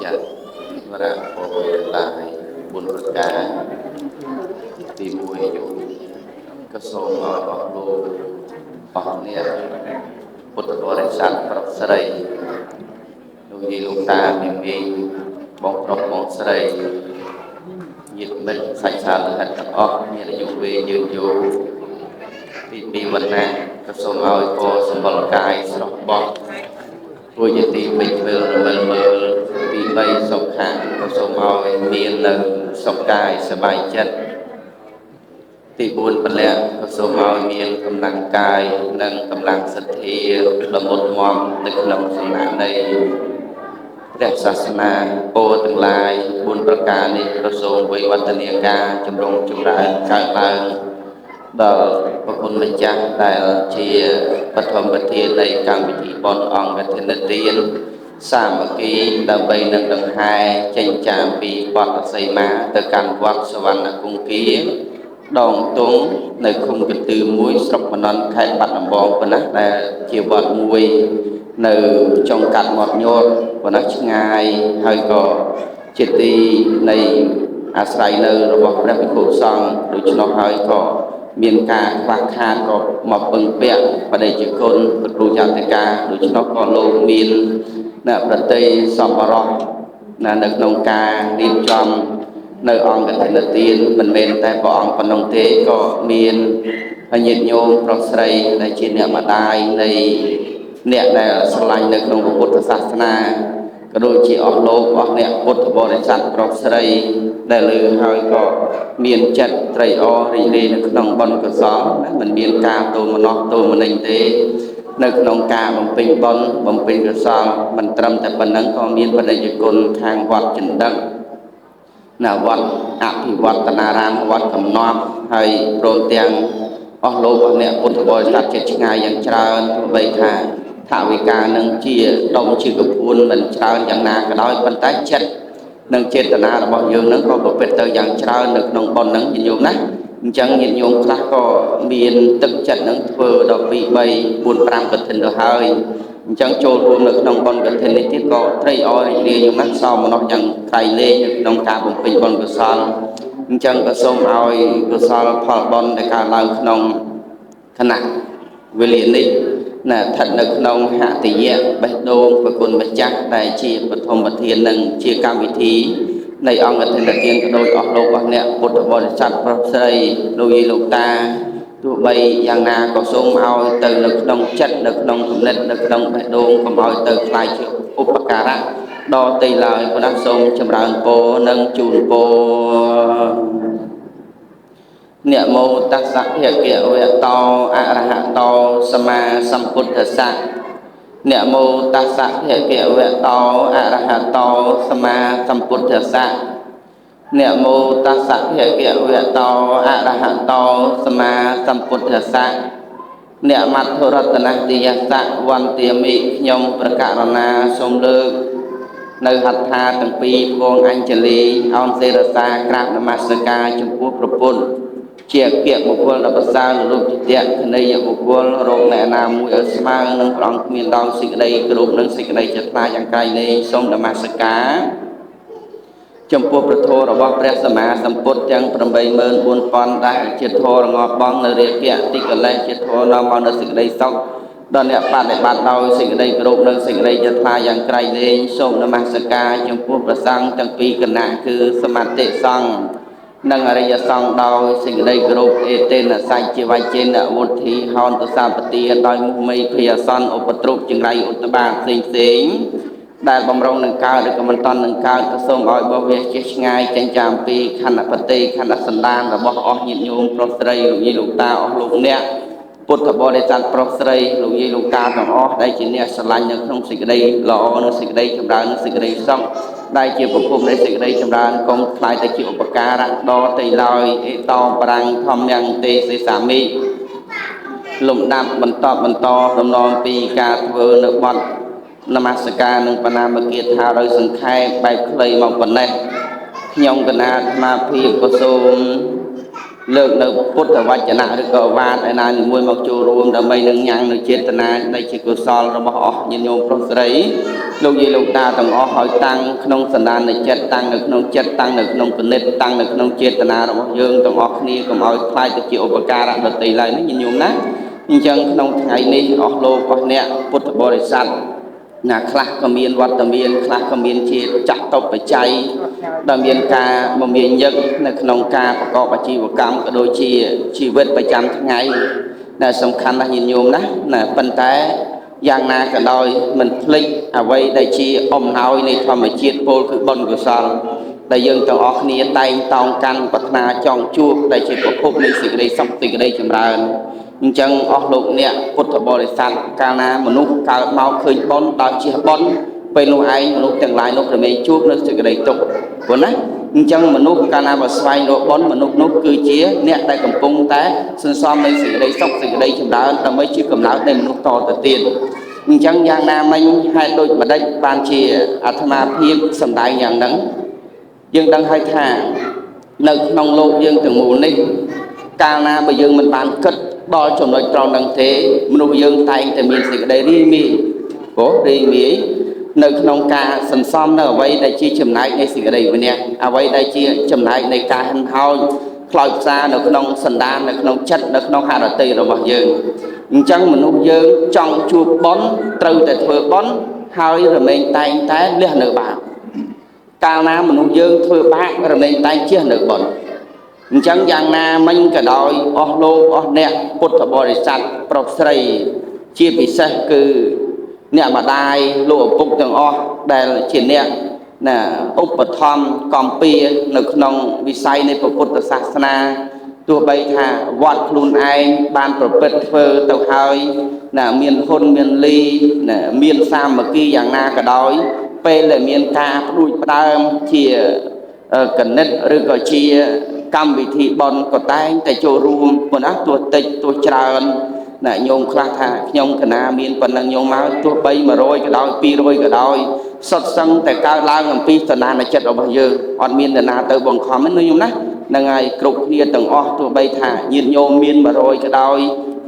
ចាវរៈពោឡាយបុណ្យប្រការទី1ក៏សូមឲ្យអស់លោកអស់អ្នកពុទ្ធបរិស័ទប្រុសស្រីលោកយាយលោកតាមីមីបងប្រុសបងស្រីញាតិមិត្តសាច់សាលហិតទាំងអស់មានអាយុវែងយឺនយូរពីវណ្ណៈក៏សូមឲ្យពរសម្បល់កាយស្រស់បោះពួកជាទីពេញពេលរមិលមើលទី3សុខៈក៏សូមឲ្យមាននៅសុខកាយសប្បាយចិត្តទី4ពលៈក៏សូមឲ្យមានកម្លាំងកាយនិងកម្លាំងសទ្ធាល្មុតមាំនៅក្នុងសំណាក់នៃព្រះសាសនាពោធិទាំងឡាយ4ប្រការនេះក៏សូមវិវត្តនាការចម្រុងចម្រើនកើតឡើងដល់ព្រះគុណម្ចាស់ដែលជាបឋមប្រធាននៃកម្មវិធីបុណ្យអង្គកឋិនទានសាមគ្គីដើម្បីនឹងដង្ហែចេញចាកពីវត្តសីមាទៅកាន់វត្តសវណ្ណគង្គាដងទងនៅឃុំកន្ទឺមួយស្រុកម្នន់ខេត្តបាត់ដំបងប៉ុណ្ណេះដែលជាវត្តមួយនៅចុងកាត់មាត់ញោតប៉ុណ្ណេះឆ្ងាយហើយក៏ជាទីនៃអាស្រ័យនៅរបស់ព្រះភិក្ខុសង្ឃដូច្នោះហើយក៏មានការខ្វះខាតក៏មកពឹងពាក់បដិជគុណព្រះគ្រូចន្ទកាដូច្នោះក៏លោកមានប្រតិសម្បរោះនៅក្នុងការរៀបចំនៅអង្គកឋិនទានមិនមែនតែព្រះអង្គប៉ុណ្ណឹងទេក៏មានញាតិញោមប្រុសស្រីដែលជាអ្នកម្ដាយនៃអ្នកដែលស្រឡាញ់នៅក្នុងពុទ្ធសាសនាក៏ដូចជាអស់លោកអស់អ្នកពុទ្ធបរិស័ទប្រុសស្រីដែលលើហើយក៏មានចិត្តត្រេកអររីករាយនៅក្នុងបុណ្យកុសលមិនមានការទោមនស្សទោមនិញទេនៅក្នុងការបំពេញបុណ្យបំពេញកុសលមិនត្រឹមតែប៉ុណ្ណឹងក៏មានបដិជគុណខាងវត្តចិនដឹងនៅវត្តអភិវឌ្ឍនារាមវត្តកំណប់ហើយព្រមទាំងអស់លោកអស់អ្នកពុទ្ធបរិស័ទជាឆ្ងាយយ៉ាងច្រើនទោះបីថាថាវិការនឹងជាដុំជាកពួនមិនច្រើនយ៉ាងណាក៏ដោយប៉ុន្តែចិត្តនិងចេតនារបស់យើងនឹងក៏ប្រព្រឹត្តទៅយ៉ាងច្រើននៅក្នុងបុណ្យនឹងញាតិញោមណាអញ្ចឹងញាតិញោមខ្លះក៏មានទឹកចិត្តនឹងធ្វើដល់2 3 4 5កឋិនទៅហើយអញ្ចឹងចូលរួមនៅក្នុងបុណ្យកឋិននេះទៀតក៏ត្រេកអររីករាយយ៉ាងណាស់សោមនស្សយ៉ាងក្រៃលែងនៅក្នុងការបំពេញបុណ្យកុសលអញ្ចឹងក៏សូមឲ្យកុសលផលបុណ្យដែលកើតឡើងក្នុងគណៈវេលានេះស្ថិតនៅក្នុងហតិយៈបេះដូងព្រះគុណម្ចាស់ដែលជាបឋមប្រធាននិងជាកម្មវិធីនៃអង្គកឋិនទានក៏ដូចអស់លោកអស់អ្នកពុទ្ធបរិស័ទប្រុសស្រីលោកយាយលោកតាទោះបីយ៉ាងណាក៏សូមឲ្យទៅនៅក្នុងចិត្តនៅក្នុងគំនិតនៅក្នុងបេះដូងកុំឲ្យទៅខ្លាយជាឧបការៈដល់ទីឡើយប៉ុន្តែសូមចម្រើនពរនិងជូនពរនមោតស្សៈភគវៈតោអរហតោសម្មាសម្ពុទ្ធស្សៈនមោតស្សៈភគវៈតោអរហតោសម្មាសម្ពុទ្ធស្សៈនមោតស្សៈភគវៈតោអរហតោសម្មាសម្ពុទ្ធស្សៈនមត្ថរតនតិយស្សៈវន្ទាមិខ្ញុំប្រកាសណាសូមលើកនៅហត្ថាទាំងពីរពងអញ្ជលីអោនសេរសាក្រាបនមស្ការចំពោះព្រះពុទ្ធជាគៈបុគ្គលដ៏ប្រសើរលោកជាតក្នេយបុគ្គលរកអ្នកណាមួយឲ្យស្មើនឹងព្រះអង្គគ្មានដល់សេចក្តីគោរពនិងសេចក្តីចិត្តថ្លាយ៉ាងក្រៃលែងសូមនមស្ការចំពោះព្រះធម៌របស់ព្រះសម្មាសម្ពុទ្ធទាំង84000ដែលជាធម៌រងាប់បងនៅរាគៈទីកលេសជាធម៌នាំមកនៅសេចក្តីសុខដល់អ្នកបដិបត្តិដោយសេចក្តីគោរពនិងសេចក្តីចិត្តថ្លាយ៉ាងក្រៃលែងសូមនមស្ការចំពោះព្រះសង្ឃទាំងពីរគណៈគឺសមត្ថិសង្ឃនិងអរិយសង្ឃដោយសេចក្តីគោរពអេតេនសច្ចជាវចេនវុទ្ធីហោនទសាបទាដោយមុខមីភ័យអសន្នឧបទ្រពចង្រៃឧត្តបាផ្សេងដែលបំរុងនឹងកើតឬក៏មិនតន់នឹងកើតក៏សូមឲ្យបោះវាចេះឆ្ងាយចេញចាំពីខណ្ឌបតិខណ្ឌសន្តានរបស់អស់ញាតិញោមប្រុសស្រីលោកយាយលោកតាអស់លោកអ្នកពុទ្ធបរិស័ទប្រុសស្រីលោកយាយលោកតាទាំងអស់ដែលជាអ្នកស្រឡាញ់នៅក្នុងសេចក្តីល្អនិងសេចក្តីចម្រើននិងសេចក្តីសុខដែលជាប្រភពនៃសេចក្តីចម្រើនកុំខ្លាយទៅជាឧបការៈដល់ទៅឡើយអេតោបរាំងធម្មយ៉ាងទេសេសាមិលំដាប់បន្តដំណងពីការធ្វើនៅបទនមស្ការនិងបណាមគាថាដោយសង្ខេបបែបខ្លីមកប៉ុណ្ណេះខ្ញុំកណាអាត្មាភាពក៏សូម លើកនៅពុទ្ធវចនៈឬក៏វាទឯណាមួយមកចូលរួមដើម្បីនឹងញ៉ាំងនៅចេតនានៃជាកុសលរបស់អស់ញាតិញោមប្រុសស្រីលោកយាយលោកតាទាំងអស់ឲ្យតាំងក្នុងសន្តាននៃចិត្តតាំងនៅក្នុងចិត្តតាំងនៅក្នុងគណិតតាំងនៅក្នុងចេតនារបស់យើងទាំងអស់គ្នាកុំឲ្យខ្លាចទៅជាឧបការៈដទៃឡើយណាញាតិញោមណាអញ្ចឹងក្នុងថ្ងៃនេះអស់លោកអស់អ្នកពុទ្ធបរិស័ទណាខ្លះក៏មានវត្តមានខ្លះក៏មានជាចតុបច្ច័យដែលមានការមមាញឹកនៅក្នុងការប្រកបអាជីវកម្មក៏ដូចជាជីវិតប្រចាំថ្ងៃដែលសំខាន់ណាស់ញាតិញោមណាប៉ុន្តែយ៉ាងណាក៏ដោយមិនភ្លេចអ្វីដែលជាអំណោយនៃធម្មជាតិពោលគឺបុណ្យកុសលដែលយើងទាំងអស់គ្នាតែងតោងកាន់ប្រាថ្នាចង់ជួបដែលជាប្រភពនៃសេចក្តីសុខសេចក្តីចម្រើនអញ្ចឹងអស់លោកអ្នកពុទ្ធបរិស័ទកាលណាមនុស្សកើតមកឃើញបុណ្យដល់ជាបុណ្យពេលនោះឯងមនុស្សទាំងឡាយនោះរមែងជួបនៅសេចក្តីទុក្ខព្រោះណាអញ្ចឹងមនុស្សកាលណាបើស្វែងរកបុណ្យមនុស្សនោះគឺជាអ្នកដែលកំពុងតែសន្សំនៅសេចក្តីសុខសេចក្តីចម្រើនដើម្បីជាកំណើតនៃមនុស្សតទៅទៀតអញ្ចឹងយ៉ាងណាមិញហេតុដូចម្ដេចបានជាអាត្មាភាពសម្ដែងយ៉ាងហ្នឹងយើងដឹងហើយថានៅក្នុងលោកយើងទាំងមូលនេះកាលណាបើយើងមិនបានគិតដល់ចំណុចត្រង់ហ្នឹងទេមនុស្សយើងតែងតែមានសេចក្តីរីមាយរីមាយនៅក្នុងការសន្សំនៅអ្វីដែលជាចំណែកនៃសេចក្តីវិន័យអ្វីដែលជាចំណែកនៃការហិនហោចខ្លោចផ្សានៅក្នុងសន្តាននៅក្នុងចិត្តនៅក្នុងហឫទ័យរបស់យើងអញ្ចឹងមនុស្សយើងចង់ជួបបុណ្យត្រូវតែធ្វើបុណ្យហើយរមែងតែងតែលះនៅបាបកាលណាមនុស្សយើងធ្វើបាបរមែងតែងជះនៅបុណ្យអញ្ចឹងយ៉ាងណាមិញក៏ដោយអស់លោកអស់អ្នកពុទ្ធបរិស័ទប្រុសស្រីជាពិសេសគឺអ្នកម្ដាយលោកឪពុកទាំងអស់ដែលជាអ្នកឧបត្ថម្ភកំពីនៅក្នុងវិស័យនៃពុទ្ធសាសនាទោះបីថាវត្តខ្លួនឯងបានប្រព្រឹត្តធ្វើទៅហើយមានហ៊ុនមានលីមានសាមគ្គីយ៉ាងណាក៏ដោយពេលដែលមានការផ្ដួចផ្ដើមជាគណិតឬក៏ជាកម្មវិធីបុណ្យក៏តែងតែចូលរួមប៉ុណ្ណាទោះតិចទោះច្រើនញោមខ្លះថាខ្ញុំកណាមានប៉ុណ្ណឹងញោមមកទោះបី100ក៏ដោយ200ក៏ដោយសុទ្ធសឹងតែកើតឡើងអំពីសន្តានចិត្តរបស់យើងអត់មាននរណាទៅបង្ខំទេញោមណាហ្នឹងហើយគ្រប់គ្នាទាំងអស់ទោះបីថាញាតិញោមមាន100ក៏ដោយ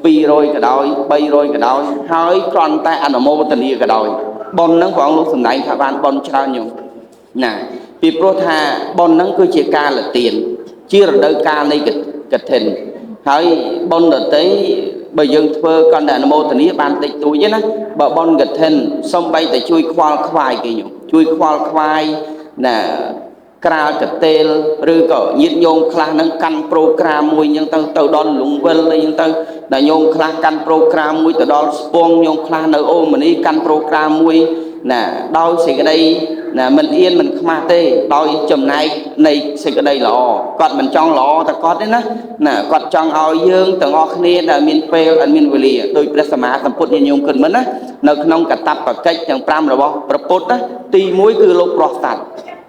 200ក៏ដោយ300ក៏ដោយហើយគ្រាន់តែអនុមោទនាក៏ដោយបុណ្យហ្នឹងព្រះអង្គលោកសម្ដែងថាបានបុណ្យច្រើនញោមណាពីព្រោះថាបុណ្យហ្នឹងគឺជាការលទានជារដូវកាលនៃកឋិនហើយបុណ្យដទៃបើយើងធ្វើកណ្ដាអនុមោទនាបានតិចតួចទេណាបើបុណ្យកឋិនសំបីតែជួយខ្វល់ខ្វាយគេញោមជួយខ្វល់ខ្វាយក្រាលកតេលឬក៏ញាតិញោមខ្លះហ្នឹងកាន់ប្រូក្រាមមួយអញ្ចឹងទៅដល់លង្វិលអីអញ្ចឹងទៅដល់ញោមខ្លះកាន់ប្រូក្រាមមួយទៅដល់ស្ពងញោមខ្លះនៅអូម៉ានីកាន់ប្រូក្រាមមួយដោយសេចក្តីមិនអៀនមិនខ្មាស់ទេដោយចំណែកនៃសេចក្តីល្អគាត់មិនចង់ល្អតែគាត់ទេណាគាត់ចង់ឲ្យយើងទាំងអស់គ្នាដែលមានពេលអត់មានវេលាដោយព្រះសម្មាសម្ពុទ្ធញាតិញោមគិតមិនណានៅក្នុងកតបកិច្ចទាំង5របស់ព្រះពុទ្ធទី1គឺលោកប្រោះសត្វ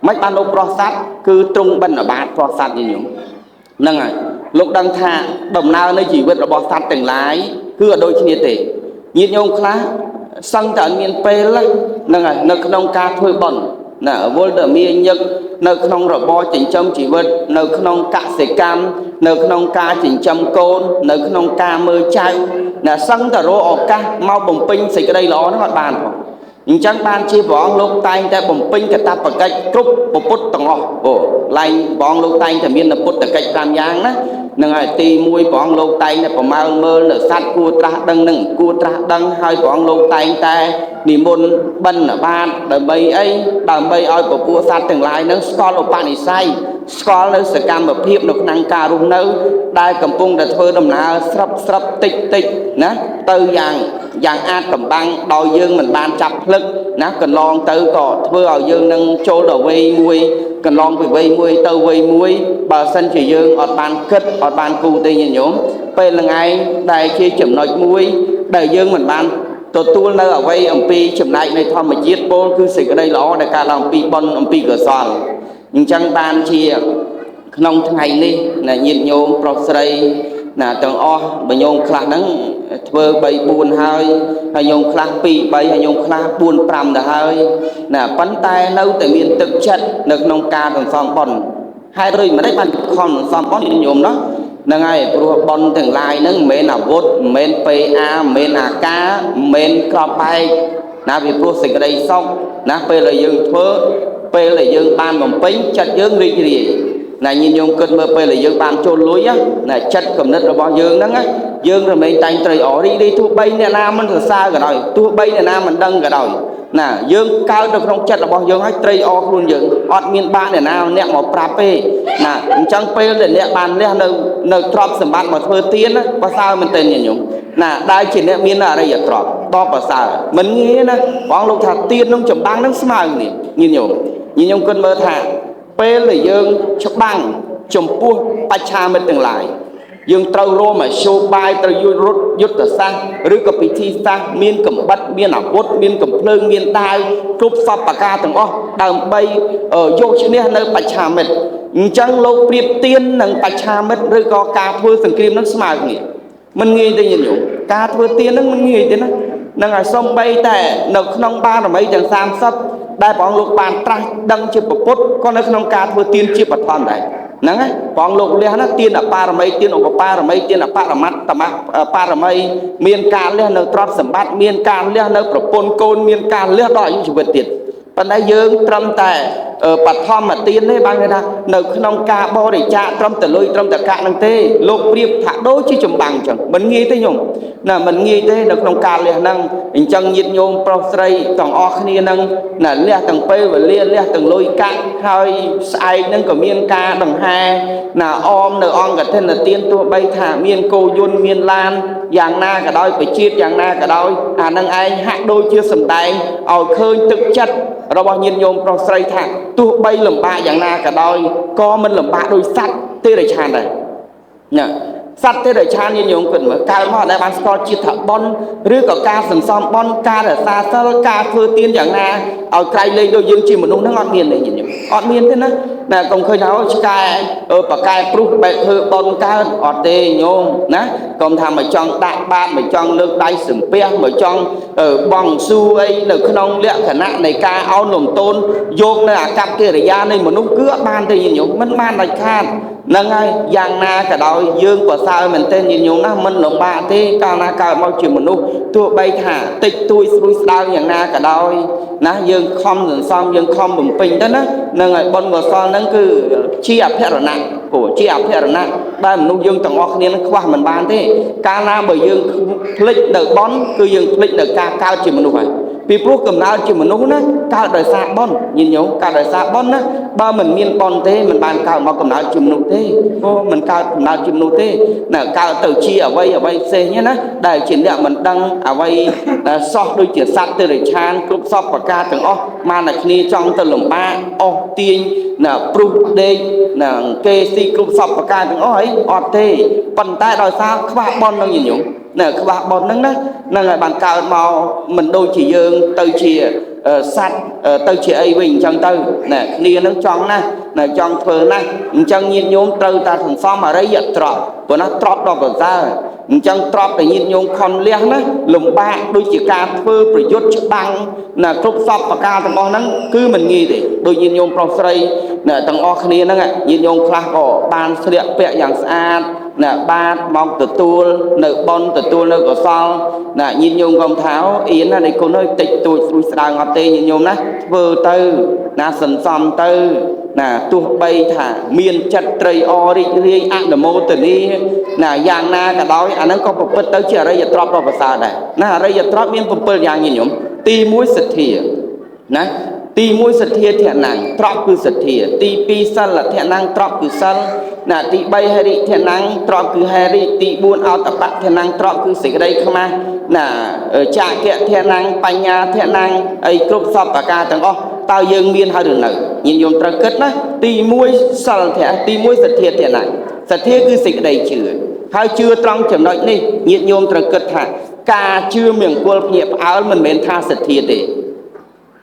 មិនបានលោកប្រោះសត្វគឺទ្រង់បិណ្ឌបាតប្រោះសត្វញាតិញោមហ្នឹងហើយលោកដឹងថាដំណើរនៃជីវិតរបស់សត្វទាំងឡាយគឺអត់ដូចគ្នាទេញាតិញោមខ្លះសឹងតែអត់មានពេលហ្នឹងហើយនៅក្នុងការធ្វើបុណ្យវល់តែមានញឹកនៅក្នុងរបរចិញ្ចឹមជីវិតនៅក្នុងកសិកម្មនៅក្នុងការចិញ្ចឹមកូននៅក្នុងការមើលចៅសឹងតែរកឱកាសមកបំពេញសេចក្តីល្អហ្នឹងអត់បានផងអញ្ចឹងបានជាព្រះអង្គលោកតែងតែបំពេញកាតព្វកិច្ចគ្រប់ពុទ្ធទាំងអស់ឡើងព្រះអង្គលោកតែងតែមានពុទ្ធកិច្ច5យ៉ាងណានឹងហើយទី1ព្រះអង្គលោកតែងតែប្រមើលមើលនៅសត្វគួរត្រាស់ដឹងនឹងគួរត្រាស់ដឹងហើយព្រះអង្គលោកតែងតែនិមន្តបិណ្ឌបាតដើម្បីអីដើម្បីឲ្យពពួកសត្វទាំងឡាយនឹងស្គាល់ឧបនិស្ស័យស្គាល់នៅសកម្មភាពនៅក្នុងការរស់នៅដែលកំពុងតែធ្វើដំណើរស្រាប់តិចណាទៅយ៉ាងអាចកំបាំងដោយយើងមិនបានចាប់ភ្លឹកណាកន្លងទៅក៏ធ្វើឲ្យយើងនឹងចូលដល់វ័យមួយកន្លងពីវ័យមួយទៅវ័យមួយបើសិនជាយើងអត់បានគិតអត់បានគូទេញាតិញោមពេលនឹងឯងដែលជាចំណុចមួយដែលយើងមិនបានទទួលនៅអ្វីអំពីចំណែកនៃធម្មជាតិពោលគឺសេចក្តីល្អដែលកើតឡើងអំពីបុណ្យអំពីកុសលអញ្ចឹងបានជាក្នុងថ្ងៃនេះញាតិញោមប្រុសស្រីទាំងអស់បើញោមខ្លះហ្នឹងធ្វើ3 4ហើយញោមខ្លះ2 3ហើយញោមខ្លះ4 5ទៅហើយប៉ុន្តែនៅតែមានទឹកចិត្តនៅក្នុងការសន្សំបុណ្យហេតុឬមិនបានខំសន្សំបុណ្យញោមណោះ nâng ai pro bon từng lai nâng men à vốt men pa men à cá men crop bay na vì pro sịch đây xong na pe là dương thưa pe là dương ban bằng pính chặt dương rì rì này nhìn nhung cơn mơ pe là dương ban trôn lối á này chặt cầm đất là bao dương đó á dương rồi mình tay trời ở đi thua bay nè nam mình từ xa cả rồi thua bay nè nam mình đăng cả rồi nè dương cao được không chặt là bao dương hết trời ở luôn dương ọt miền ba nè nào nè một prap pe nè chẳng pe là nè ban nè nơi drop sầm ban mà thưa tiên á bao sao mình tên nhìn nhung nè đại chỉ nè miền là đây giờ drop to bao sao mình nghe nè quang lục thật tiên nó chấm băng nó smile nè nhìn nhung cơn mơ thà pe là dương chụp băng chấm pua bạch cha mình từng lại dương trâu rô mà show bài trâu rút rút từ xa rưỡi cặp thi xa miên cầm bắt miên ảo bốt miên cầm phơi miên tai trúc sập bạc ca từng ó đầm bay ở vô trên đây nơi bạch cha mình chẳng lâu priệp tiên nâng bạch cha mình rưỡi có ca thưa từng kim nó smile nhỉ mình nghe đây nhìn nhủ ca thưa tiên nó mình nghe thế nó nâng ở sông bay tại nâng nông ba là mấy chẳng sam sắp đại bọn lục bàn trai đăng chụp một phút con nó nông ca thưa tiên chụp một thon này nâng á bọn lục liền nó tiên là pa là mấy tiên là pa là mấy tiên là pa là mắt tầm pa là mấy miền ca liền nó trọt sầm bát miền ca liền nó propon côn miền ca liền đòi những chuyện vật tiền phần đây dương trâm tại bát thom mà tiên đấy bao người ta nâng nông ca bo để cha trâm từ lôi trâm từ cả năng tê lục riệp thả đôi chứ chùm bằng chẳng mình nghe thế nhung nè mình nghe thế nâng nông ca liền năng mình chân nhiệt nhung pro stray tòng o khnia nâng nè lia tầng p và lia tầng lôi cạn hơi sai nâng của miền ca đằng hai nè om nè on cả thân là tiên tua bay thả miền cô yun miền lan giang na cả đôi phải chiết giang na cả đôi nâng ai hạ đôi chưa sầm tay ở khơi thực chất rồi bao nhiêu nhôm pro stray thả tua bay lầm ba giang na cả đôi co mình lầm ba đôi sắt tê để tràn này nè sắt thế để chan như nhung cần mà cao mà đại ban score chia thợ bon rưỡi có ca sừng son bon ca để xa xa ca phơi tiên chẳng na ở cây lên đôi dương chỉ một nung nó ngọt miền này nhìn nhung ngọt miền thế nó là còn khơi nào ca bạc ca pru bạch thơ bon ca ngọt tê nhung nè còn tham mà chọn đại ba mà chọn nước đáy sừng pe mà chọn bong su ấy là không lẽ khả năng này ca áo lồng tôn vô là cặp kia để ra này một nung cứa ban thì nhìn nhung mất ban lại khan nâng ai giang na cả đôi dương của sao mình tên nhìn nhung nó mình lồng ba thế cao na cao mau chuyện một nút tua bay thả tịch tôi xui đau giang na cả đôi ná dương không dần xong dương không bùng pin đó nó nâng ai bon của sao nó cứ chia phép rồi nè của chia phép rồi nè ba mình nuôi dương tầng ngọc nên nó qua mình ban thế cao na bởi dương click được bón cứ dương click được cao chuyện một nút vậy vì pro cầm nào chỉ một nút nó cao đời xa bon nhìn nhung cao đời xa bon á ba mình miên bon thế mình ban cao mà cầm nào chỉ một nút thế mình cao cầm nào chỉ một nút thế là cao từ chi ở vay xe nhé nó đại triển địa mình đăng ở vay so đôi triển sát từ để chan club shop và ca từng ó mà là khi trong từ lồng ba ó tiên là pro đây là kc club shop và ca từng ó ấy ọt thế phần tay đời xa các bạn bon đâu nhìn nhung nè các bạn bọn nâng đó nâng là bàn cao màu mình đôi chỉ dương từ chỉ sạch từ chỉ ấy bình chân từ nè lia nó tròn nè tròn phơ nè chân nhìn nhôm từ ta thành phong mà đấy giật trọt của nó trọt đỏ của ta chân trọt để nhìn nhôm con lia nó lùng ba đôi chỉ ca phơ bị dốt băng nè cúp sọc và ca thằng con nắng cứ mình nghi thì đôi nhìn nhôm pro stray nè thằng o khnia nè nhìn nhôm khla có bàn sẹo bẹ dạng sạch nè ba mong từ tua nè bon từ tua nè của sao nè nhìn nhung gom tháo yến là này cô nơi tịch tuổi tuổi sang ngọt tê nhìn nhung nè vừa tư nè sần sầm tư nè tua bay thả miền chặt trời o đi riêng ăn được mô từ đi nè giang na cả đói anh nó có một bớt tới chờ đây giờ drop vào sao đây nè đây giờ drop miền bơm bơm giang nhìn nhung ti muối sệt thìa nè ti muối sệt thìa thiện năng drop cứ sệt thìa ti pi sal là thiện năng drop cứ sal nè ti bay hay đi thiện năng drop cứ hay đi ti buôn ao tập bạc thiện năng drop cứ xịt đây không à nè trả kiện thiện năng bánh nhà thiện năng ấy cướp sập cả ca từng ó tao dương miên hai đường này nhìn dùng trăng kết đó ti muối sal thiện ti muối sệt thìa thiện năng sệt thìa cứ xịt đây chữa hai chưa trong chấm nói này nhìn dùng trăng kết thà ca chưa miệng quân nhịp áo mình mến tha sệt thìa để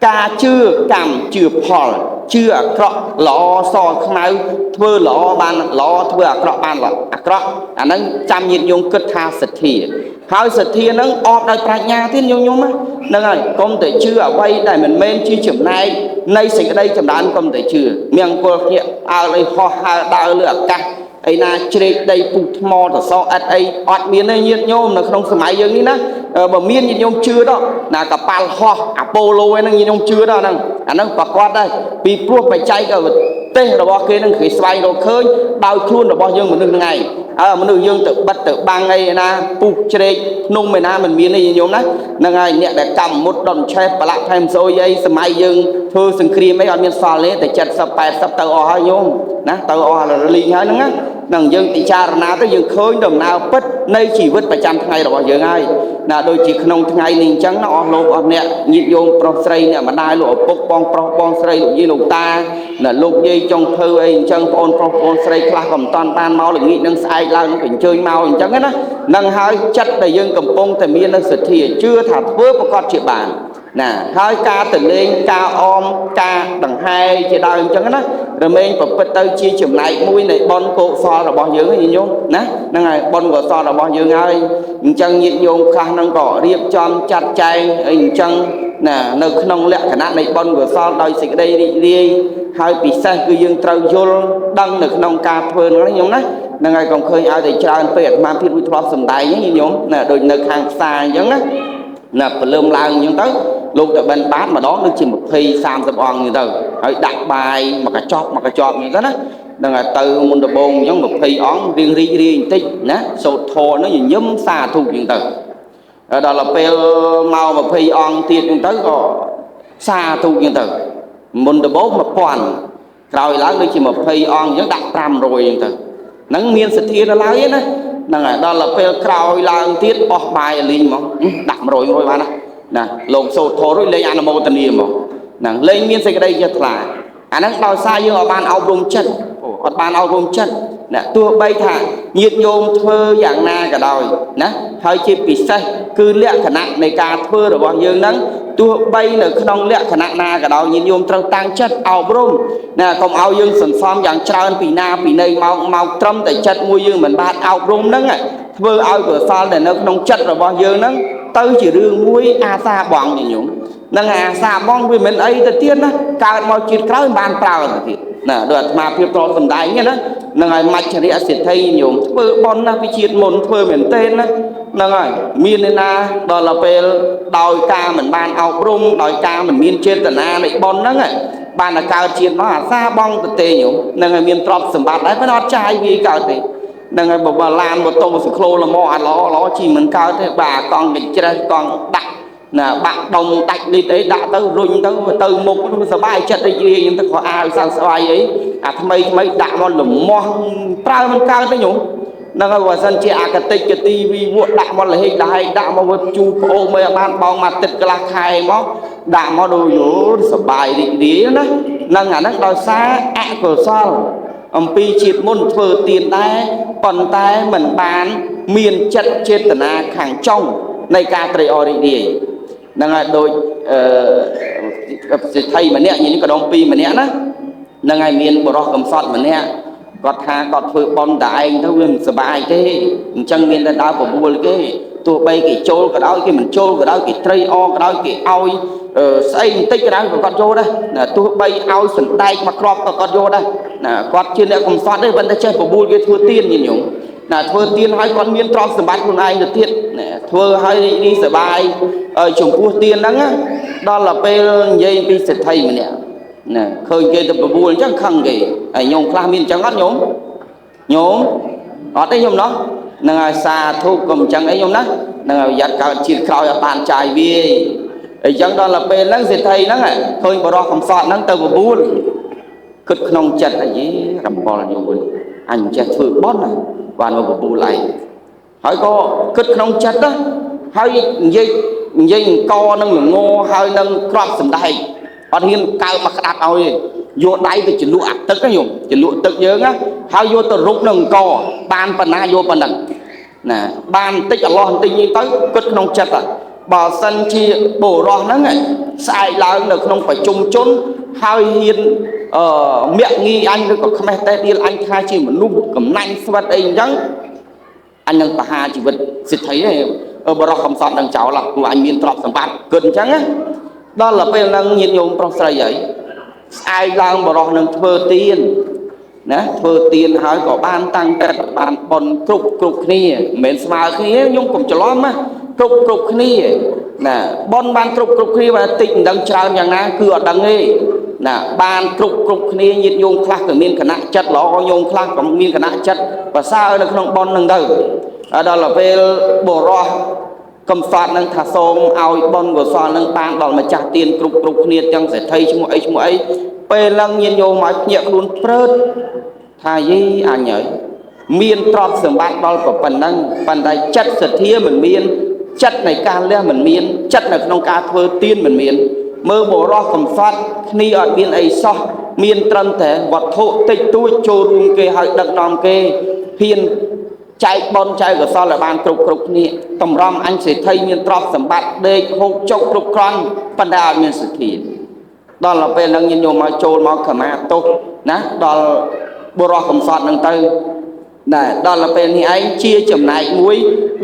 ca chưa cầm chưa phò chưa cọ lọ so khmau thưa lọ ban lọ thưa cọ ban lọ cọ anh nó chăm nhiệt nhung kết tha sệt thìa hai sệt thìa nó ọp đại pra nhà thiên nhung nhung á nâng rồi công thể chưa ở quay đại mình men chi chấm này nay sịch đây chấm đàn công thể chưa miệng quân nhịp áo đây ho ha đào lửa ca ឯណាជ្រែកដីពុះថ្មតសអត់អីអត់មានទេញាតិញោមនៅក្នុងសម័យយើងនេះណាបើមានញាតិញោមជឿដល់ណាកប៉ាល់ហោះអាប៉ូឡូហ្នឹងញាតិញោមជឿដល់ហ្នឹងអាហ្នឹងប្រកបដែរពីព្រោះបច្ចេកទេសរបស់គេនឹងគេស្វែងរកឃើញដោយខ្លួនរបស់យើងមនុស្សហ្នឹងឯងមនុស្សយើងទៅបិទទៅបាំងអីណាពុះជ្រែកភ្នំឯណាមិនមានទេញាតិញោមណាហ្នឹងហើយអ្នកដែលកម្មមុតដុនឆេះប្រឡាក់ថែមសូយអីសម័យយើងធ្វើសង្គ្រាមអីអត់មានសល់ទេតែ70 80ទៅអស់ហើយញោមណាទៅអស់រលីងហើយហ្នឹងណានឹងយើងពិចារណាទៅយើងឃើញដំណើរពិតនៃជីវិតប្រចាំថ្ងៃរបស់យើងហើយណាដូចជាក្នុងថ្ងៃនេះអញ្ចឹងណាអស់លោកអស់អ្នកញាតិញោមប្រុសស្រីអ្នកម្ដាយលោកឪពុកបងប្រុសបងស្រីលោកយាយលោកតាណាលោកយាយចុងភៅអីអញ្ចឹងបងប្រុសបងស្រីខ្លះក៏មិនតាន់បានមកល្ងាចនឹងស្អែកឡើងក៏អញ្ជើញមកអញ្ចឹងណានឹងហើយចិត្តដែលយើងកំពុងតែមាននៅសទ្ធាជឿថាធ្វើប្រកបជាបានណាហើយការទៅលេងការអមការដង្ហែជាដើមអញ្ចឹងណារមែងប្រព្រឹត្តទៅជាចំណែកមួយនៃបុណ្យកុសលរបស់យើងញាតិញោមណាហ្នឹងហើយបុណ្យកុសលរបស់យើងហើយអញ្ចឹងញាតិញោមខ្លះហ្នឹងក៏រៀបចំចាត់ចែងអីអញ្ចឹងណានៅក្នុងលក្ខណៈនៃបុណ្យកុសលដោយសេចក្តីរីករាយហើយពិសេសគឺយើងត្រូវយល់ដឹងនៅក្នុងការធ្វើហ្នឹងញោមណាហ្នឹងហើយកុំឃើញឲ្យតែច្រើនពេកអាត្មាភាពវិទ្យាសំដែងញាតិញោមណាដូចនៅខាងផ្សារអញ្ចឹងណាណាព្រលឹមឡើងអញ្ចឹងទៅលោកទៅបិណ្ឌបាតម្ដងដូចជា20 30អង្គអញ្ចឹងទៅហើយដាក់បាយមកកញ្ចប់អញ្ចឹងទៅណានឹងទៅមុនដំបូងអញ្ចឹង20អង្គរៀងរីករាយបន្តិចណាសូត្រធម៌នោះញញឹមសាធុអញ្ចឹងទៅដល់ពេលមក20អង្គទៀតអញ្ចឹងទៅក៏សាធុអញ្ចឹងទៅមុនដំបូង1000ក្រោយឡើងដូចជា20អង្គអញ្ចឹងដាក់500អញ្ចឹងទៅហ្នឹងមានសទ្ធាដល់ឡើយណាហ្នឹងហើយដល់ពេលក្រោយឡើងទៀតអស់បាយលីងហ្មងដាក់100បានណាលោកសូត្រធម៌រួចលេងអនុមោទនាហ្មងហ្នឹងលេងមានសេចក្តីជ្រះថ្លាអាហ្នឹងដោយសារយើងអត់បានអប់រំចិត្តអត់បានអប់រំចិត្តណាទោះបីថាញាតិញោមធ្វើយ៉ាងណាក៏ដោយណាហើយជាពិសេសគឺលក្ខណៈនៃការធ្វើរបស់យើងហ្នឹងទោះបីនៅក្នុងលក្ខណៈណាក៏ដោយញាតិញោមត្រូវតាំងចិត្តអប់រំណាកុំឲ្យយើងសន្សំយ៉ាងច្រើនពីណាពីណីមកត្រឹមតែចិត្តមួយយើងមិនបានអប់រំហ្នឹងធ្វើឲ្យកុសលដែលនៅក្នុងចិត្តរបស់យើងហ្នឹងទៅជារឿងមួយអាសាបងញាតិញោមនឹងអាសាបងវាមិនអីទៅទៀតណាកើតមកជាតិក្រោយមិនបានប្រើទៅទៀតណាដូចអាត្មាភាពត្រង់សំដែងណានឹងឲ្យមច្ចរិយសិទ្ធិញោមធ្វើបន់ណាពីជាតិមុនធ្វើមែនទេណាហ្នឹងហើយមានឯណាដល់ពេលដោយការមិនបានអប់រំដោយការមិនមានចេតនានៃបន់ហ្នឹងបានតែកើតជាតិមកអាសាបងទៅទេញោមនឹងឲ្យមានទ្រព្យសម្បត្តិដែរប៉ុន្តែអត់ចាយវាកើតទេនឹងឲ្យបើឡានម៉ូតូសក្លូលមកអាឡជីមិនកើតទេបាទកង់កញ្ច្រេះកង់ដាក់ណាបាក់ដុំដាច់លីតអីដាក់ទៅរុញទៅមុខសบายចិត្តរីករាយហ្នឹងទៅខោអាវសាំងស្វាយអីអាថ្មីដាក់មកលមាស់ប្រើមិនកើតទេញោមហ្នឹងហើយបើសិនជាអាកតិចកទីវីវក់ដាក់មកលហេកលហែកដាក់មកជូប្អូនមិនបានបងមកទឹកកន្លះខែមកដាក់មកដូចយោសบายរីករាយណាហ្នឹងអាហ្នឹងដោយសារអកុសលអំពីជាតិមុនធ្វើទៀនដែរប៉ុន្តែមិនបានមានចិត្តចេតនាខាងចុងនៃការត្រេកអររីករាយហ្នឹងហើយដូចសិទ្ធិម្នាក់នេះក៏ដង2ម្នាក់ណាហ្នឹងហើយមានបរិសកំសត់ម្នាក់គាត់ថាគាត់ធ្វើបន់តែឯងទៅវាមិនសុបាយទេអញ្ចឹងមានតែដើរបបួលគេទោះបីគេចូលក៏ដោយគេមិនចូលក៏ដោយគេត្រេកអរក៏ដោយគេឲ្យស្អីបន្តិចក៏ដោយគាត់យកដែរណាទោះបីឲ្យសណ្ដែកមកគ្រាប់ក៏គាត់យកដែរណាគាត់ជាអ្នកកំសត់ទេប៉ុន្តែចេះបបួលគេធ្វើទៀនញញងណាធ្វើទៀនឲ្យគាត់មានទ្រព្យសម្បត្តិខ្លួនឯងទៅទៀតណាធ្វើឲ្យរីកសប្បាយចំពោះទៀនហ្នឹងដល់ពេលនិយាយពីសិទ្ធិម្នាក់ណាឃើញគេទៅបបួលអញ្ចឹងខឹងគេហើយញោមខ្លះមានអញ្ចឹងអត់ញោមអត់ទេញោមណោះនឹងឲ្យសាធុកុំអញ្ចឹងអីញោមណានឹងឲ្យយ៉ាត់កើតជាតិក្រោយអត់បានចាយវាអញ្ចឹងដល់ពេលហ្នឹងសិទ្ធិហ្នឹងឃើញបរិសកំសត់ហ្នឹងទៅបបួលគិតក្នុងចិត្តអីរំពលញោមអញចេះធ្វើបន់ណាបានមកបបួលឯងហើយក៏គិតក្នុងចិត្តណាហើយនិយាយអង្គនឹងល្ងហើយនឹងក្របសម្ដែងអត់ហ៊ានកើមកក្តាប់ឲ្យយកដៃទៅជលក់អាទឹកណាញោមជលក់ទឹកយើងណាហើយយកទៅរុកនឹងអង្គបានប៉ុណ្ណាយកប៉ុណ្ណឹងណាបានបន្តិចអឡោះបន្តិចនេះទៅគិតក្នុងចិត្តបើសិនជាបុរសហ្នឹងស្អែកឡើងនៅក្នុងប្រជុំជនហើយហ៊ានមាក់ងីអញឬក៏ខ្មេះតែដៀលអញថាជាមនុស្សកំណាញ់ស្វិតអីអញ្ចឹងអញនឹងបហាជីវិតសិទ្ធិឯងបរិសកំសត់នឹងចោលព្រោះអញមានទ្រព្យសម្បត្តិគិតអញ្ចឹងដល់ពេលហ្នឹងញាតិញោមប្រុសស្រីហើយស្អែកឡើងបរិសនឹងធ្វើទៀន ណាធ្វើទៀនហើយក៏បានតាំងចិត្តបានបនគ្រប់គ្នាមិនមែនស្មើគ្នាខ្ញុំកុំច្រឡំណាគ្រប់គ្នាណាបនបានគ្រប់គ្នាបើតិចមិនដឹងច្រើនយ៉ាងណាគឺអត់ដឹងទេណាបានគ្រប់គ្នាញាតិញោមខ្លះក៏មានគណៈចិត្តល្អញោមខ្លះក៏មានគណៈចិត្តប្រសើរនៅក្នុងបនហ្នឹងទៅដល់ពេលបរោះកំសត់នឹងថាសូមឲ្យបនកុសលនឹងបានដល់ម្ចាស់ទៀនគ្រប់គ្នាទាំងសេដ្ឋីឈ្មោះអីពេលឡើងញាតិញោមមកភ្ញាក់ខ្លួនព្រឺតថាយីអញហើយមានទ្រព្យសម្បត្តិដល់ប៉ុណ្ណឹងប៉ុន្តែចិត្តសទ្ធាមិនមានចិត្តនៃការលះមិនមានចិត្តនៅក្នុងការធ្វើទៀនមិនមានមើលបរោះកំសត់គ្នាអត់មានអីសោះមានត្រឹមតែវត្ថុតិចតួចចូលរួមគេឲ្យដឹកនាំគេហ៊ានចែកបនចែកកុសលឲ្យបានគ្រប់គ្នាតម្រាំអញសេដ្ឋីមានទ្រព្យសម្បត្តិដេកហូបចុកគ្រប់គ្រាន់ប៉ុន្តែអត់មានសទ្ធាដល់ពេលហ្នឹងញាតិញោមមកចូលមកខមាទោសណាដល់បុរសកំសត់ហ្នឹងទៅណាដល់ពេលនេះឯងជាចំណែកមួយ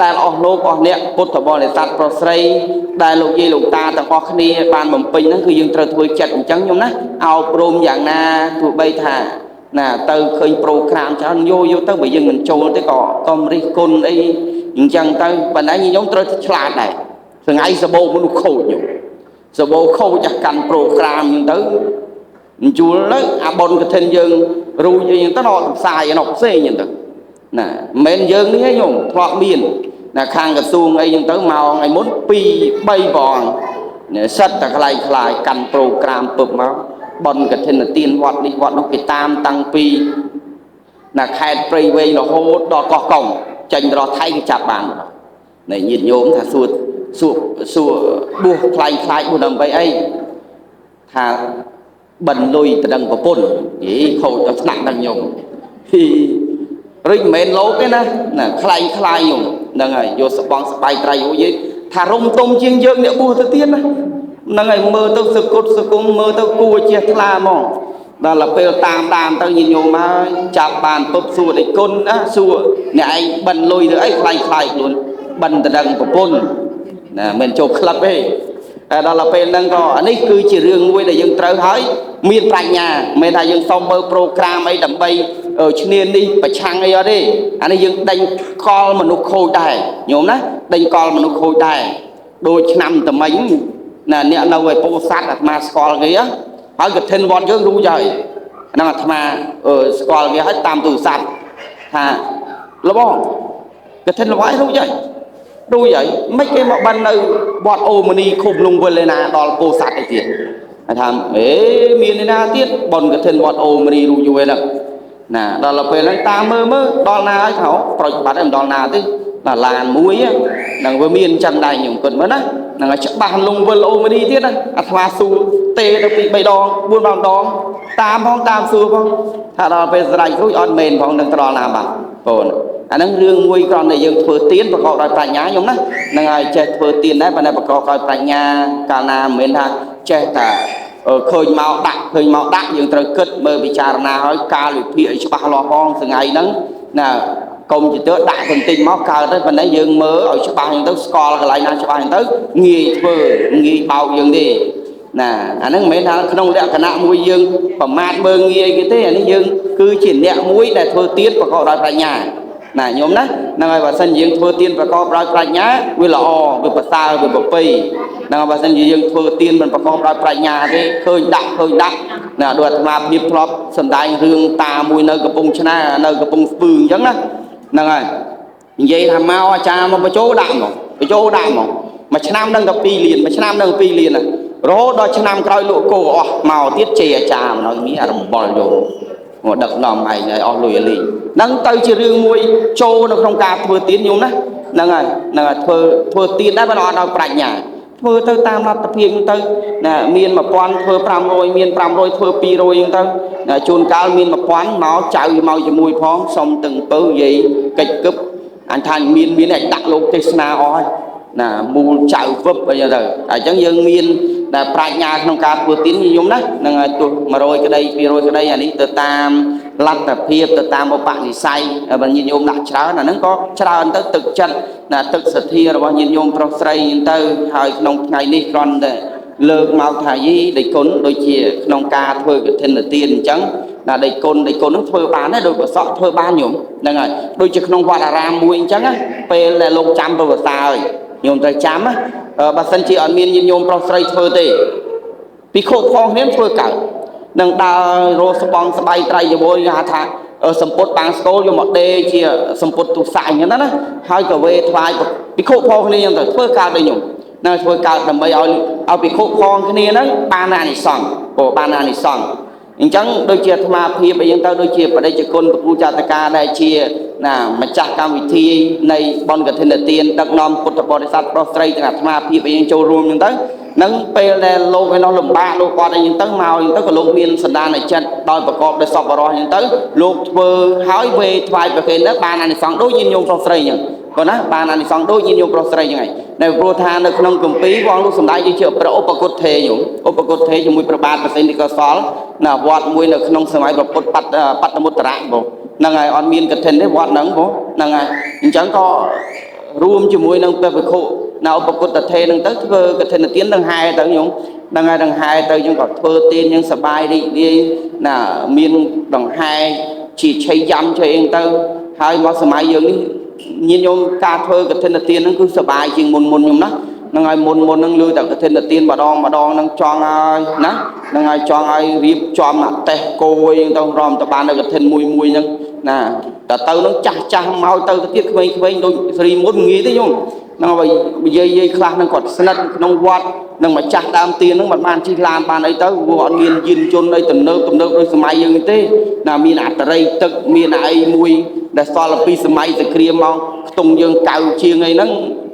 ដែលអស់លោកអស់អ្នកពុទ្ធបរិស័ទប្រុសស្រីដែលលោកយាយលោកតាទាំងអស់គ្នាបានបំពេញហ្នឹងគឺយើងត្រូវធ្វើចិត្តអញ្ចឹងខ្ញុំណាអោបរំយ៉ាងណាទោះបីថាណាទៅឃើញប្រូក្រាមច្រើនយកទៅបើយើងមិនចូលទេក៏កុំរិះគន់អីអញ្ចឹងទៅប៉ុន្តែខ្ញុំត្រូវឆ្លាតដែរថ្ងៃសបោមនុស្សខូចខ្ញុំសបោខូចអាកាន់ប្រូក្រាមអញ្ចឹងទៅអញ្ជួលទៅអាបុនកឋិនយើងរូចអីអញ្ចឹងទៅដល់ផ្សាយឯនោះផ្សេងអញ្ចឹងទៅណាមិនយើងនេះឯងខ្ញុំធ្លាប់មានណាខាងក្រសួងអីអញ្ចឹងទៅមកថ្ងៃមុន2 3បងសិតតែខ្លាយកាន់ប្រូក្រាមពឹបមកបុណ្យកឋិនទានវត្តនេះវត្តនោះគេតាមតាំងពីណាខេត្តព្រៃវែងរហូតដល់កោះកុងចេញទៅថៃគេចាប់បាននៃញាតិញោមថាសួរបួសខ្លាយបួសដើម្បីអីថាបិណ្ឌលុយទៅដឹងប្រពន្ធយីខូចដល់ថ្នាក់ដល់ញោមរិចមិនមែនលោកទេណាខ្លាយខ្ញុំហ្នឹងហើយយកស្បងស្បែកត្រៃអូយថារុំទុំជាងយើងអ្នកបួសទៅទៀតណាហ្នឹងហើយមើលទៅសគុតសគុំមើលទៅគួរជាថ្លាហ្មងដល់ពេលតាមទៅញាតិញោមហើយចាប់បានពុបសួរដេចគុណណាសួរអ្នកឯងបិណ្ឌលុយទៅអីខ្លាយខ្លួនបិណ្ឌទៅដឹងប្រពន្ធណាមិនចូលក្លឹបទេដល់ពេលហ្នឹងក៏អានេះគឺជារឿងមួយដែលយើងត្រូវហើយមានប្រាជ្ញាមិនថាយើងសុំមើលប្រូក្រាមអីដើម្បីឈ្នានេះប្រឆាំងអីអត់ទេអានេះយើងដេញកលមនុស្សខូចដែរញោមណាដេញកលមនុស្សខូចដែរដូចឆ្នាំតមិញណាអ្នកនៅឯពោធិ៍សាត់អាត្មាស្គាល់គេហើយកឋិនវត្តយើងរូចហើយហ្នឹងអាត្មាស្គាល់គេហើយតាមទូរស័ព្ទថាលបងកឋិនល្បាយរូចហើយមិនគេមកបាននៅវត្តអូមនីឃុំលងវិលឯណាដល់ពោធិ៍សាត់ឯទៀតថាមានឯណាទៀតបុណ្យកឋិនវត្តអូមនីរូចយូរហ្នឹងណាដល់ពេលហ្នឹងតាមមើលដល់ណាហើយថាប្រុចបាត់មិនដល់ណាទេដល់ឡានមួយហ្នឹងវាមានចឹងដែរខ្ញុំគិតមើលណាហ្នឹងឲ្យច្បាស់លងវិលអូមនីទៀតណាអាត្មាសួរទេទៅពី3 ដង 4 ដងតាមសួរផងថាដល់ពេលស្រេចរួចអត់មែនផងនឹងត្រល់ណាបាទបងអាហ្នឹងរឿងមួយគ្រាន់តែយើងធ្វើទៀនប្រកបដោយប្រាជ្ញាខ្ញុំណាហ្នឹងហើយចេះធ្វើទៀនដែរប៉ុន្តែប្រកបដោយប្រាជ្ញាកាលណាមិនមែនថាចេះតែឃើញមកដាក់យើងត្រូវគិតមើលពិចារណាហើយការវិភាគឲ្យច្បាស់លាស់ផងថ្ងៃហ្នឹងណាកុំជិះទៅដាក់បន្តិចមកកើតទៅប៉ុន្តែយើងមើលឲ្យច្បាស់ហ្នឹងទៅស្គាល់កន្លែងណាច្បាស់ហ្នឹងទៅងាយធ្វើងាយបោកយើងទេណាអាហ្នឹងមិនមែនថាក្នុងលក្ខណៈមួយយើងប្រមាថមើលងាយគេទេអានេះយើងគឺជាអ្នកមួយដែលធ្វើទៀនប្រកបដោយប្រាជ្ញាណាញោមណាហ្នឹងហើយបើសិនយើងធ្វើទៀនប្រកបដោយប្រាជ្ញាវាល្អវាប្រសើរវាប្រពៃហ្នឹងហើយបើសិនជាយើងធ្វើទៀនមិនប្រកបដោយប្រាជ្ញាទេឃើញដាក់ណាដូចអាត្មាភាពធ្លាប់សម្ដែងរឿងតាមួយនៅកំពង់ឆ្នាំនៅកំពង់ស្ពឺអញ្ចឹងណាហ្នឹងហើយនិយាយថាមកអាចារ្យមកបញ្ចូលដាក់ហ្មងមួយឆ្នាំនឹងទៅ2 លានមួយឆ្នាំនឹង2 លានរហូតដល់ឆ្នាំក្រោយលក់គោអស់មកទៀតជេរអាចារ្យមកមានអារំបុលយកមកដឹកនាំឯងឲ្យអស់លុយឲ្យលេងហ្នឹងទៅជារឿងមួយចូលនៅក្នុងការធ្វើទៀនញោមណាហ្នឹងហើយធ្វើទៀនដែរបើអត់ដល់ប្រាជ្ញាធ្វើទៅតាមលទ្ធភាពទៅណាមាន1000ធ្វើ500មាន500ធ្វើ200ហ្នឹងទៅណាជួនកាលមាន1000មកចៅមកជាមួយផងសុំទាំងពៅនិយាយកិច្ចគឹបអញថាមានឲ្យដាក់លោកទេសនាអស់ហើយណាមូលចៅវឹបអីទៅអញ្ចឹងយើងមានដែលប្រាជ្ញាក្នុងការធ្វើទៀនញោមណាហ្នឹងហើយទោះ100ក្តី200ក្តីអានេះទៅតាមលទ្ធភាពទៅតាមឧបនិស្ស័យបើញាតិញោមដាក់ច្រើនអាហ្នឹងក៏ច្រើនទៅទឹកចិត្តណាទឹកសទ្ធារបស់ញាតិញោមប្រុសស្រីទៅហើយក្នុងថ្ងៃនេះគ្រាន់តែ លើកមកថាយីដេកគុណដូចជាក្នុងការធ្វើកឋិនទានអញ្ចឹងណាដេកគុណនឹងធ្វើបានដែរដោយប្រសក់ធ្វើបានញោមហ្នឹងហើយដូចជាក្នុងវត្តអារាមមួយអញ្ចឹងពេលដែលលោកចាំប្រវត្តិសាហើយញោមត្រូវចាំបើសិនជាអត់មានញាតិញោមប្រុសស្រីធ្វើទេពីខុសផងគ្នាធ្វើកើតនឹងដើររោស្បង់ស្បៃត្រៃយវយគេហៅថាសម្ពុតបាំងស្គលយកមកដេជាសម្ពុតទុសាអញ្ចឹងណាហើយក៏វេថ្វាយពីខុសផងគ្នាអញ្ចឹងទៅធ្វើកើតដូចញោមនៅធ្វើកើតដើម្បីឲ្យពីខុសផងគ្នាហ្នឹងបានអានិសង្ឃបានអានិសង្ឃអញ្ចឹងដូចជាអាត្មាភាពអីចឹងទៅដូចជាបដិជគុណព្រះគ្រូចាតកាដែលជាម្ចាស់កម្មវិធីនៃបុណ្យកឋិនទានដឹកនាំពុទ្ធបរិស័ទប្រុសស្រីទាំងអាត្មាភាពអីចឹងចូលរួមអញ្ចឹងទៅនឹងពេលដែលលោកឯនោះលំបាកលោកគាត់អីចឹងទៅមកអញ្ចឹងទៅក៏លោកមានសន្តានចិត្តដោយប្រកបដោយសប្បុរសអញ្ចឹងទៅលោកធ្វើហើយវេថ្វាយប្រគេនទៅបានអានិសង្ឃដូចញាតិញោមប្រុសស្រីអញ្ចឹងគាត់ណាបានអានិសង្ឃដូចញាតិញោមប្រុសស្រីអញ្ចឹងហើយដែលព្រោះថានៅក្នុងគម្ពីរព្រះលោកសម្ដែងដូចជាព្រះឧបគុទ្ធេញោមឧបគុទ្ធេជាមួយព្រះបាទប្រសិទ្ធិកោសលណាវត្តមួយនៅក្នុងសម័យព្រះពុទ្ធបត្តមុត្តរៈបងហ្នឹងហើយអត់មានកឋិនទេវត្តហ្នឹងបងហ្នឹងហើយអញ្ចឹងក៏រួមជាមួយនឹងព្រះភិក្ខុនៅឧបគុទ្ធេហ្នឹងទៅធ្វើកឋិនទាននឹងហែទៅញោមហ្នឹងហើយដង្ហែទៅយើងក៏ធ្វើទានយើងសបាយរីករាយណាមានដង្ហែជាឆៃយ៉ាំឆៃអីទៅហើយមកសម័យយើងនេះញាតិញោមការធ្វើកឋិនទានហ្នឹងគឺសបាយជាងមុនញោមណាហ្នឹងហើយមុនហ្នឹងលើតែកឋិនទានម្ដងហ្នឹងចង់ហើយណាហ្នឹងហើយចង់ឲ្យរៀបចំអាតេះគោអីទៅរំទៅបាននៅកឋិនមួយហ្នឹងណាតែទៅហ្នឹងចាស់មកទៅទៀតក្មេងៗដូចសេរីមុនងាយទេញោមហ្នឹងហើយនិយាយខ្លះហ្នឹងគាត់ស្និទ្ធក្នុងវត្តនឹងម្ចាស់ដើមទានហ្នឹងមិនបានជិះឡានបានអីទៅព្រោះអត់មានយានយន្តអីទំនើបដូចសម័យយើងនេះទេណាមានអត្តរិយទឹកមានអីមួយដែលសល់ពីសម័យសក្រាមមកខ្ទង់យើងកៅជាងអីហ្នឹង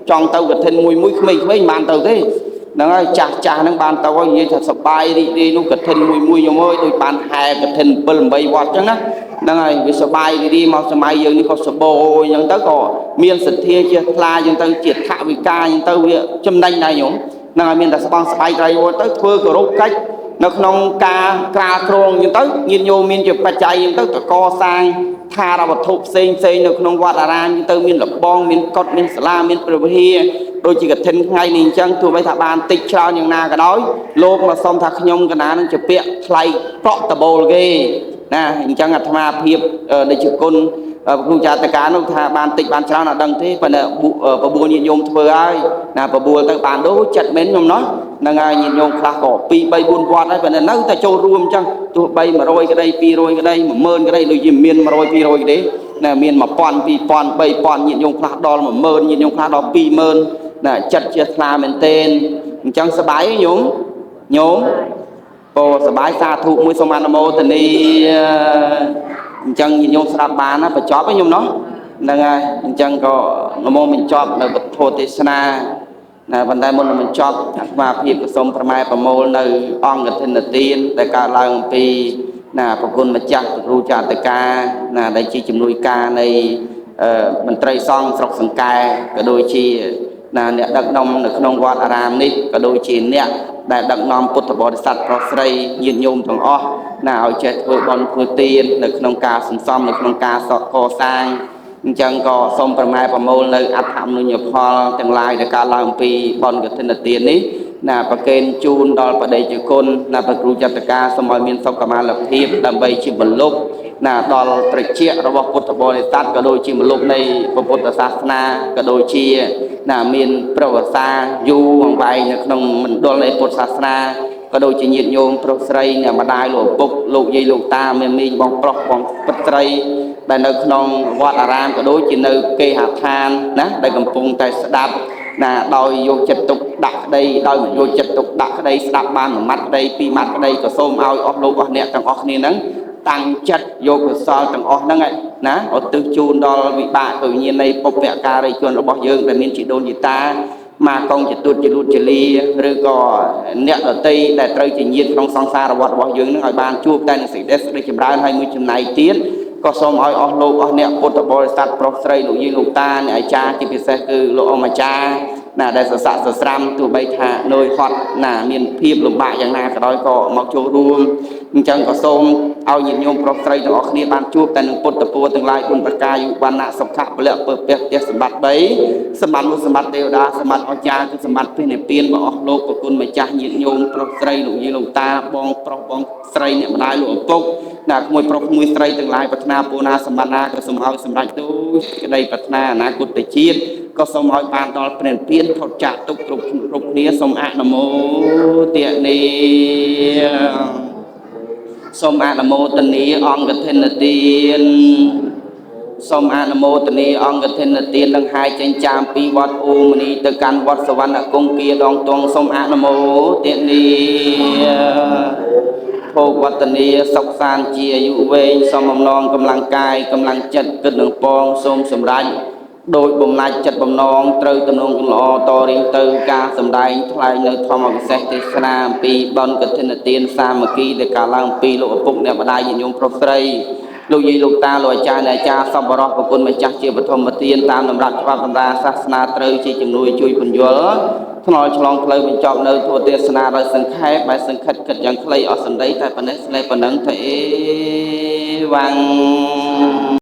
ចង់ទៅកឋិនមួយក្មេងៗបានទៅទេហ្នឹងហើយចាស់ហ្នឹងបានទៅហើយនិយាយថាសបាយរីករាយនោះកឋិនមួយខ្ញុំអើយដូចបានហែកឋិន7 8វត្តអញ្ចឹងណាហ្នឹងហើយវាសបាយរីករាយមកសម័យយើងនេះក៏សបោអញ្ចឹងទៅក៏មានសទ្ធាជាថ្លាអញ្ចឹងទៅជាថវិកាអញ្ចឹងទៅវាចំណេញដែរញោមហ្នឹងហើយមានតែស្បង់ស្បែកត្រៃវត្តទៅធ្វើគោរពកិច្ចនៅក្នុងការក្រាលគ្រងអញ្ចឹងទៅញាតិញោមមានជាបច្ច័យអញ្ចឹងទៅកសាងថារវត្ថុផ្សេងនៅក្នុងវត្តអារាមអញ្ចឹងទៅមានលបងមានកុដមានសាលាមានព្រះវិហារដូចជាកឋិនថ្ងៃនេះអញ្ចឹងទោះបីថាបានតិចច្រើនយ៉ាងណាក៏ដោយលោកមកសុំថាខ្ញុំកណានឹងជាពាក្យថ្លៃប្រក់ដបូលគេណាអញ្ចឹងអាត្មាភាពដែលជាគុណព្រះគ្រូចាតកានោះថាបានតិចបានច្រើនអត់ដឹងទេប៉ុន្តែបបួលញាតិញោមធ្វើហើយណាបបួលទៅបានដូចចិត្តមែនខ្ញុំណោះហ្នឹងហើយញាតិញោមខ្លះក៏2 3 4វត្តហើយប៉ុន្តែនៅតែចូលរួមអញ្ចឹងទោះបី100ក្តី200ក្តី10000ក្តីដូចជាមាន100 200ក្តីណាមាន1000 2000 3000ញាតិញោមខ្លះដល់10000ញាតិញោមខ្លះដល់20000ណាចិត្តជាថ្លាមែនទែនអញ្ចឹងសប្បាយទេញោមពោសប្បាយសាធុមួយសូមអនុមោទនីអញ្ចឹងញាតិញោមស្ដាប់បានណាបញ្ចប់ហ្នឹងញោមណោះហ្នឹងហើយអញ្ចឹងក៏ងមបញ្ចប់នៅពធទេសនាណាប៉ុន្តែមុននឹងបញ្ចប់អាត្មាភាពក៏សូមប្រម៉ែប្រមូលនៅអង្គកឋិនទានដែលកើតឡើងអំពីណាប្រគុណម្ចាស់គ្រូចាតកាណាដែលជាជំនួយការនៃមន្ត្រីសង្ឃស្រុកសង្កែក៏ដូចជាណាអ្នកដឹកនាំនៅក្នុងវត្តអារាមនេះក៏ដូចជាអ្នកដែលដឹកនាំពុទ្ធបរិស័ទប្រុសស្រីញាតិញោមទាំងអស់ណាឲ្យចេះធ្វើបុណ្យធ្វើទាននៅក្នុងការសន្សំនៅក្នុងការកសាងអញ្ចឹងក៏សូមប្រម៉ែប្រមូលនៅអត្ថមនុញ្ញផលទាំងឡាយដែលកើតឡើងពីបុណ្យកឋិនទាននេះណាប្រគេនជូនដល់បដិជគុណណាព្រះគ្រូចតកាសូមឲ្យមានសុខុមាលភាពដើម្បីជាបន្លុបណាដល់ត្រជារបស់ពុទ្ធបរិស័ទក៏ដូចជាបន្លុបនៃពុទ្ធសាសនាក៏ដូចជាណាមានប្រវត្តិសាស្ត្រយូរអង្វែងនៅក្នុងមណ្ឌលនៃពុទ្ធសាសនាក៏ដូចជាញាតិញោមប្រុសស្រីអ្នកម្ដាយលោកឪពុកលោកយាយលោកតាមេមីងបងប្រុសបងពិតស្រីដែលនៅក្នុងវត្តអារាមក៏ដូចជានៅគេហដ្ឋានណាដែលកំពុងតែស្ដាប់ណាដោយយកចិត្តទុកដាក់ក្តីដោយមិនយកចិត្តទុកដាក់ក្តីស្ដាប់បានមួយម៉ាត់ក្តីពីរម៉ាត់ក្តីក៏សូមឲ្យអស់លោកអស់អ្នកទាំងអស់គ្នាហ្នឹងតាំងចិត្តយកកុសលទាំងអស់ហ្នឹងណាឧទ្ទិសជូនដល់វិបាកទុញ្ញាណនៃពុព្វការីជនរបស់យើងដែលមានជីដូនជីតាមកកងជាទូតជាលូតជាលាឬក៏អ្នកដតីដែលត្រូវជាញាតិក្នុងសង្សារវត្តរបស់យើងនឹងឲ្យបានជួបតែនឹងសេចក្តីស្ដីចម្រើនហើយមួយចំណែកទៀតក៏សូមឲ្យអស់លោកអស់អ្នកពុទ្ធបរិស័ទប្រុសស្រីលោកយាយលោកតាអ្នកអាចារ្យជាពិសេសគឺលោកអម្ចារ្យ ណាដែលសរស័ក្តិសស្រាំទោះបីថានឿយហត់ណាមានភាពលំបាកយ៉ាងណាក៏ដោយក៏មកចូលរួមអញ្ចឹងក៏សូមឲ្យញាតិញោមប្រុសស្រីទាំងអស់គ្នាបានជួបតែនឹងពុទ្ធពរទាំងឡាយគុណប្រការយុវណ្ណៈសុខៈពលៈពើពះផ្ទះសម្បត្តិ3សម្បត្តិនោះសម្បត្តិទេវតាសម្បត្តិអស្ចារ្យគឺសម្បត្តិព្រះនិព្វានរបស់អស់លោកប្រគុណម្ចាស់ញាតិញោមប្រុសស្រីលោកយាយលោកតាបងប្រុសបងស្រីអ្នកម្ដាយលោកឪពុកណាក្មួយប្រុសក្មួយស្រីទាំងឡាយប្រាថ្នាពរណាសម្បត្តិណាក៏សូមឲ្យសម្រេចទូក្តីប្រាថ្នាអនាគតជាតិក៏សូមឲ្យបានដល់ព្រះនិព្វានផុតចាកទុក្ខគ្រប់គ្នាសូមអនុមោទនាសូមអនុមោទនាអង្គធិនទានសូមអនុមោទនាអង្គធិនទាននឹងហាយចេញចាមពីវត្តអូមនីទៅកាន់វត្តសវណ្ណគង្គគាដងទងសូមអនុមោទនាភោគវត្តនាសុខសាន្តជាអាយុវែងសូមបំណងកម្លាំងកាយកម្លាំងចិត្តគិតនឹងពងសូមសម្រេចដោយបំណាច់ចិត្តបំណងត្រូវទំនងល្អតរៀងទៅការសម្ដែងថ្លែងនៅធម្មវិសេសទេសនាអំពីបុណ្យកឋិនទានសាមគ្គីដែលកាលឡើងពីលោកឪពុកអ្នកម្ដាយញាតិញោមប្រុសស្រីលោកយាយលោកតាលោកអាចារ្យអ្នកអាចារ្យសប្បុរសប្រគុណម្ចាស់ជាបឋមទានតាមដំណាក់ច្បាប់បណ្ដាសាសនាត្រូវជាជំនួយជួយពន្យល់ថ្នល់ឆ្លងផ្លូវបញ្ចប់នៅធម៌ទេសនាដោយសង្ខេបបែបសង្ខិតគិតយ៉ាងខ្លីអស់សន្តីតែប៉ុណ្ណេះស្លេះប៉ុណ្ណឹងទៅអេវ៉ាំង